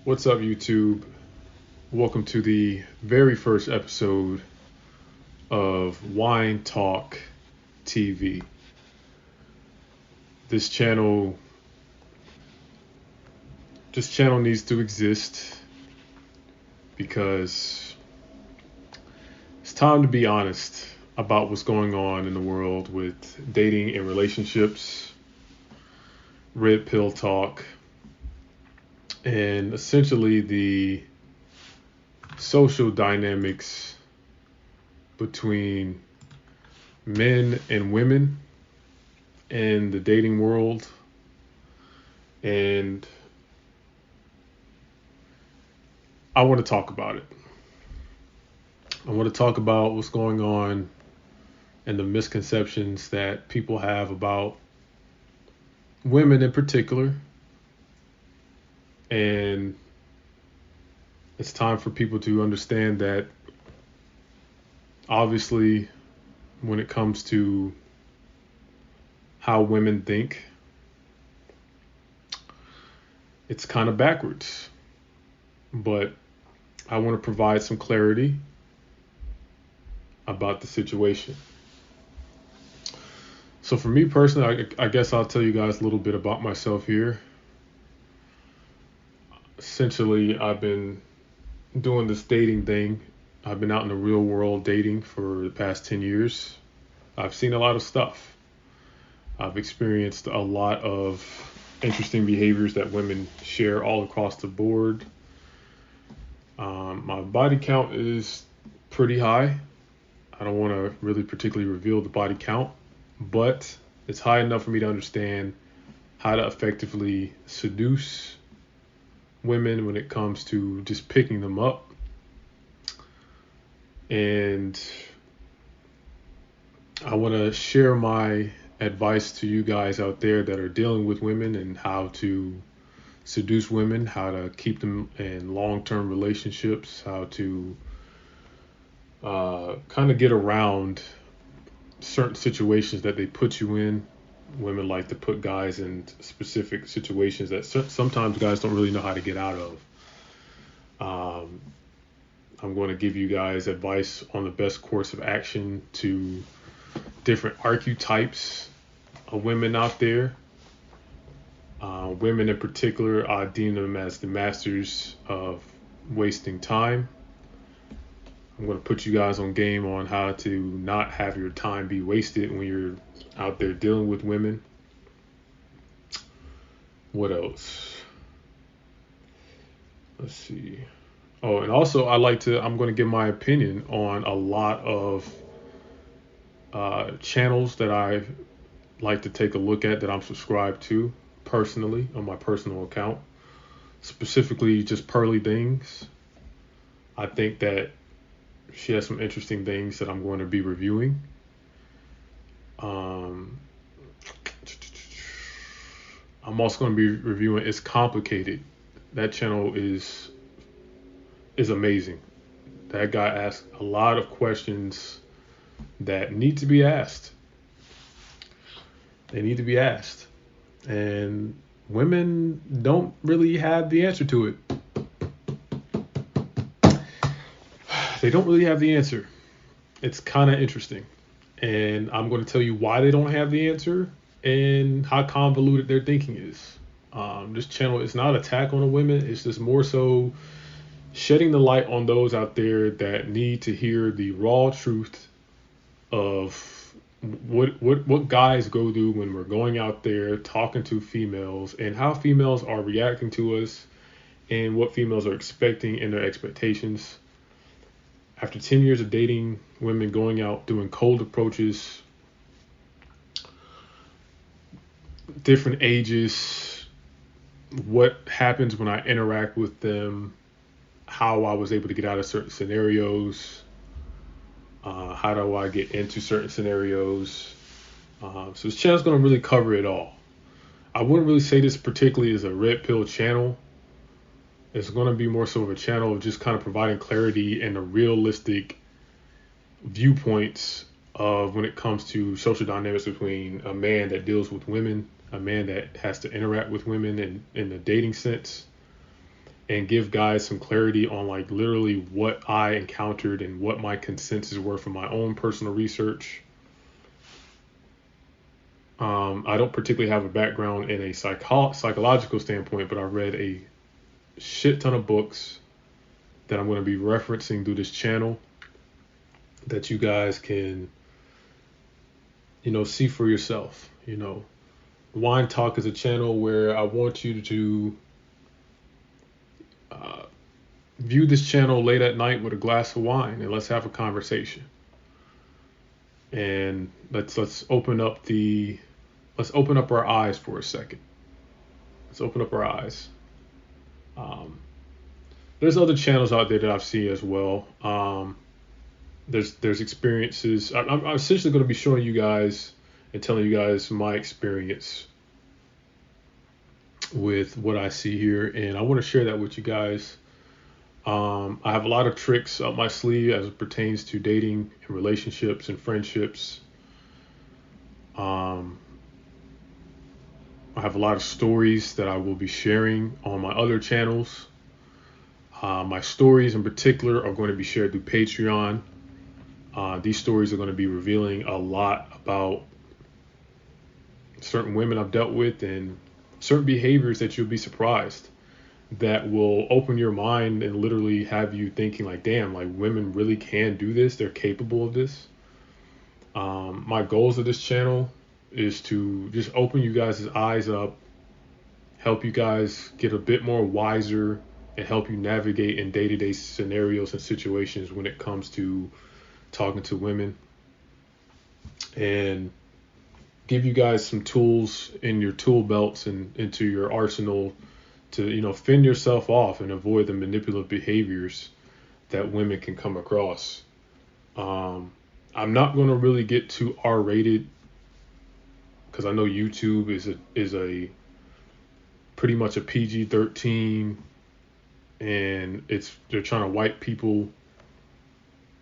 What's up, YouTube? Welcome to the very first episode of Wine Talk TV. This channel, this channel needs to exist because it's time to be honest about what's going on in the world with dating and relationships, red pill talk, and essentially the social dynamics between men and women in the dating world. And I want to talk about it. I want to talk about what's going on and the misconceptions that people have about women in particular. And it's time for people to understand that obviously when it comes to how women think, it's kind of backwards. But I want to provide some clarity about the situation. So for me personally, I guess I'll tell you guys a little bit about myself here. Essentially, I've been doing this dating thing. I've been out in the real world dating for the past 10 years. I've seen a lot of stuff. I've experienced a lot of interesting behaviors that women share all across the board. My body count is pretty high. I don't want to really particularly reveal the body count, but it's high enough for me to understand how to effectively seduce women when it comes to just picking them up. And I want to share my advice to you guys out there that are dealing with women and how to seduce women, how to keep them in long-term relationships, how to kind of get around certain situations that they put you in. Women like to put guys in specific situations that sometimes guys don't really know how to get out of. I'm going to give you guys advice on the best course of action to different archetypes of women out there. Women in particular, I deem them as the masters of wasting time. I'm going to put you guys on game on how to not have your time be wasted when you're out there dealing with women. What else? Let's see. Oh, and also I'm going to give my opinion on a lot of channels that I like to take a look at that I'm subscribed to personally on my personal account, specifically just Pearly Things. I think that she has some interesting things that I'm going to be reviewing. I'm also going to be reviewing It's Complicated. That channel is amazing. That guy asks a lot of questions that need to be asked. They need to be asked. And women don't really have the answer to it. They don't really have the answer. It's kind of interesting. And I'm going to tell you why they don't have the answer and how convoluted their thinking is. This channel is not an attack on the women. It's just more so shedding the light on those out there that need to hear the raw truth of what guys go through when we're going out there talking to females and how females are reacting to us and what females are expecting and their expectations. After 10 years of dating women, going out, doing cold approaches, different ages, what happens when I interact with them, how I was able to get out of certain scenarios, how do I get into certain scenarios. So this channel is going to really cover it all. I wouldn't really say this particularly as a red pill channel. It's going to be more so of a channel of just kind of providing clarity and the realistic viewpoints of when it comes to social dynamics between a man that deals with women, a man that has to interact with women in the dating sense, and give guys some clarity on like literally what I encountered and what my consensus were from my own personal research. I don't particularly have a background in a psychological standpoint, but I read a shit ton of books that I'm going to be referencing through this channel that you guys can, see for yourself. Wine Talk is a channel where I want you to view this channel late at night with a glass of wine and let's have a conversation. And let's open up our eyes for a second. Let's open up our eyes. There's other channels out there that I've seen as well. There's experiences. I'm essentially going to be showing you guys and telling you guys my experience with what I see here, and I want to share that with you guys. I have a lot of tricks up my sleeve as it pertains to dating and relationships and friendships. I have a lot of stories that I will be sharing on my other channels. My stories in particular are going to be shared through Patreon. These stories are going to be revealing a lot about certain women I've dealt with and certain behaviors that you'll be surprised, that will open your mind and literally have you thinking like, damn, like women really can do this. They're capable of this. My goals of this channel is to just open you guys' eyes up, help you guys get a bit more wiser, and help you navigate in day-to-day scenarios and situations when it comes to talking to women, and give you guys some tools in your tool belts and into your arsenal to, fend yourself off and avoid the manipulative behaviors that women can come across. I'm not going to really get too R-rated because I know YouTube is a pretty much a PG-13, and they're trying to wipe people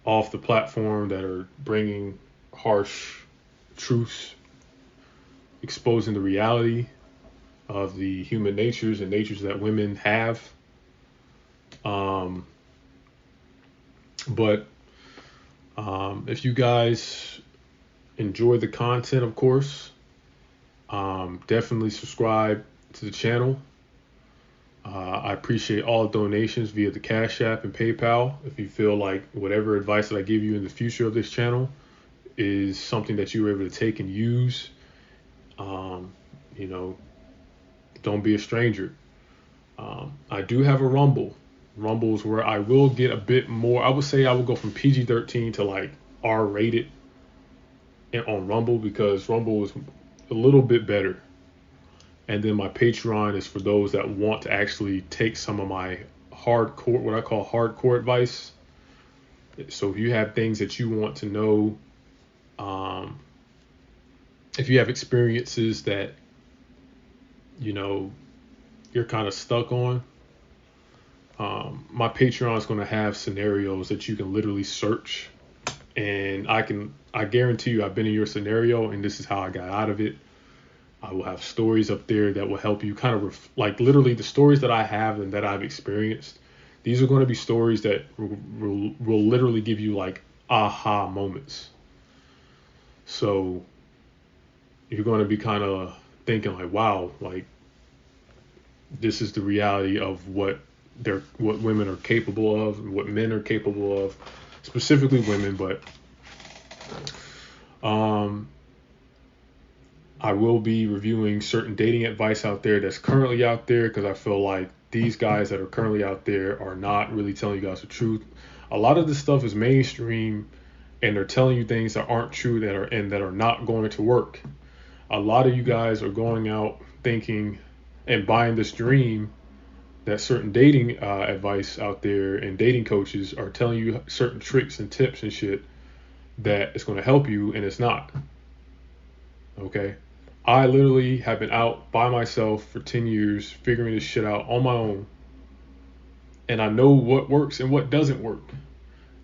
off the platform that are bringing harsh truths, exposing the reality of the human natures and natures that women have. But if you guys enjoy the content, of course, definitely subscribe to the channel. I appreciate all donations via the Cash App and PayPal. If you feel like whatever advice that I give you in the future of this channel is something that you were able to take and use, don't be a stranger. I do have a Rumble. Rumble is where I will get a bit more. I would say I would go from PG-13 to like R-rated on Rumble, because Rumble is a little bit better. And then my Patreon is for those that want to actually take some of my hardcore, what I call hardcore advice. So if you have things that you want to know, if you have experiences that, you're kind of stuck on, my Patreon is going to have scenarios that you can literally search, and I guarantee you I've been in your scenario and this is how I got out of it. I will have stories up there that will help you kind of like literally the stories that I have and that I've experienced. These are going to be stories that will literally give you like aha moments. So you're going to be kind of thinking like, wow, like this is the reality of what women are capable of, and what men are capable of, specifically women. But I will be reviewing certain dating advice out there that's currently out there, because I feel like these guys that are currently out there are not really telling you guys the truth. A lot of this stuff is mainstream, and they're telling you things that aren't true, that are not going to work. A lot of you guys are going out thinking and buying this dream that certain dating advice out there and dating coaches are telling you certain tricks and tips and shit that is going to help you, and it's not. Okay? I literally have been out by myself for 10 years figuring this shit out on my own. And I know what works and what doesn't work.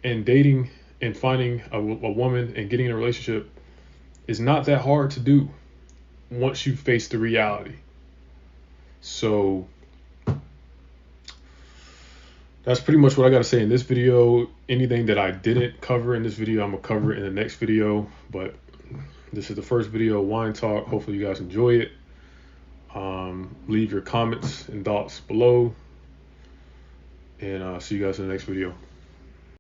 And dating and finding a woman and getting in a relationship is not that hard to do once you face the reality. So that's pretty much what I got to say in this video. Anything that I didn't cover in this video, I'm going to cover it in the next video. But this is the first video of Wine Talk. Hopefully you guys enjoy it. Leave your comments and thoughts below. And see you guys in the next video.